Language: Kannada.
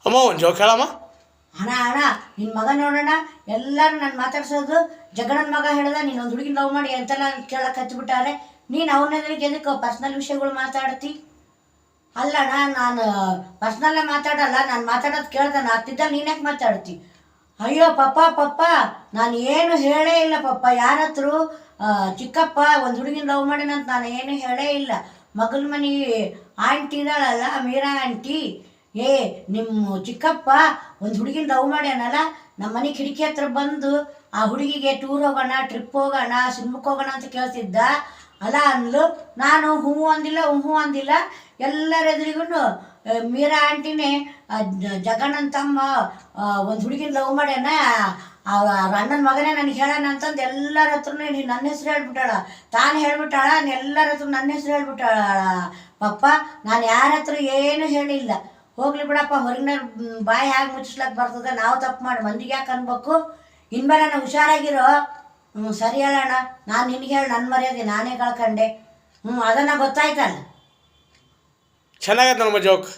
ಅಮ್ಮ ಒಂದು ಜೋಕ್ ಹೇಳಮ್ಮ. ಅಣ್ಣ ಅಣ್ಣ ನಿನ್ನ ಮಗ ನೋಡೋಣ ಎಲ್ಲರೂ ನಾನು ಮಾತಾಡ್ಸೋದು ಜಗಣ್ಣನ ಮಗ ಹೇಳ್ದ ನೀನು ಒಂದು ಹುಡುಗಿನ ಲವ್ ಮಾಡಿ ಅಂತೆಲ್ಲ ಕೇಳಕ್ಕೆ ಹಚ್ಬಿಟ್ಟಾರೆ. ನೀನು ಅವನದ್ರಿಗೆ ಎದಕ್ಕೆ ಪರ್ಸ್ನಲ್ ವಿಷಯಗಳು ಮಾತಾಡ್ತಿ? ಅಲ್ಲಣ್ಣ ನಾನು ಪರ್ಸ್ನಲ್ಲೇ ಮಾತಾಡಲ್ಲ, ನಾನು ಮಾತಾಡೋದು ಕೇಳ್ದೆ ಆಗ್ತಿದ್ದಲ್ಲಿ ನೀನು ಯಾಕೆ ಮಾತಾಡ್ತಿ? ಅಯ್ಯೋ ಪಪ್ಪ ನಾನು ಏನು ಹೇಳೇ ಇಲ್ಲ ಪಪ್ಪ. ಯಾರ ಹತ್ರ ಚಿಕ್ಕಪ್ಪ ಒಂದು ಹುಡುಗಿನ ಲವ್ ಮಾಡಿನಂತ ನಾನು ಏನು ಹೇಳೇ ಇಲ್ಲ. ಮಗನ ಮನೆ ಆಂಟಿ ಇದ್ದಾಳಲ್ಲ ಮೀರಾ ಆಂಟಿ, ನಿಮ್ಮ ಚಿಕ್ಕಪ್ಪ ಒಂದು ಹುಡುಗಿನ ಲವ್ ಮಾಡ್ಯಾನಲ್ಲ, ನಮ್ಮ ಮನೆ ಕಿಟಕಿ ಹತ್ರ ಬಂದು ಆ ಹುಡುಗಿಗೆ ಟೂರ್ ಹೋಗೋಣ, ಟ್ರಿಪ್ ಹೋಗೋಣ, ಸಿನಿಮಕ್ಕೆ ಹೋಗೋಣ ಅಂತ ಕೇಳ್ತಿದ್ದ. ಅಲ್ಲ ಅಂದ್ಲು. ನಾನು ಹ್ಞೂ ಅಂದಿಲ್ಲ. ಎಲ್ಲರ ಎದುರಿಗೂ ಮೀರಾ ಆಂಟಿನೇ ಜಗಣ್ಣನ ತಮ್ಮ ಒಂದು ಹುಡುಗಿನ ಲವ್ ಮಾಡ್ಯಾನ, ಅವ್ರ ಅಣ್ಣನ ಮಗನೇ ನನಗೆ ಹೇಳೋಣ ಅಂತಂದು ಎಲ್ಲರ ಹತ್ರನೂ ನನ್ನ ಹೆಸರು ಹೇಳ್ಬಿಟ್ಟಾಳ. ತಾನು ಹೇಳ್ಬಿಟ್ಟಾಳ, ಎಲ್ಲರ ಹತ್ರ ನನ್ನ ಹೆಸರು ಹೇಳ್ಬಿಟ್ಟಾಳ. ಪಪ್ಪ ನಾನು ಯಾರ ಹತ್ರ ಏನು ಹೇಳಿಲ್ಲ. ಹೋಗ್ಲಿ ಬಿಡಪ್ಪ, ಹೊರಗಿನ ಬಾಯಿ ಹೇಗೆ ಮುಚ್ಚಿಸ್ಲಕ್ಕೆ ಬರ್ತದೆ? ನಾವು ತಪ್ಪು ಮಾಡಿ ಮಂದಿಗೆ ಯಾಕೆ ಅನ್ಬೇಕು? ಇನ್ಮೇಲೆ ನಾನು ಹುಷಾರಾಗಿರೋ. ಸರಿ ಹೇಳೋಣ, ನಾನು ನಿನಗೆ ಹೇಳಿ ನನ್ನ ಮರ್ಯಾದೆ ನಾನೇ ಕಳ್ಕೊಂಡೆ. ಅದನ್ನು ಗೊತ್ತಾಯ್ತಲ್ಲ. ಚೆನ್ನಾಗೈತೆ ನಮ್ಮ ಜೋಕ್.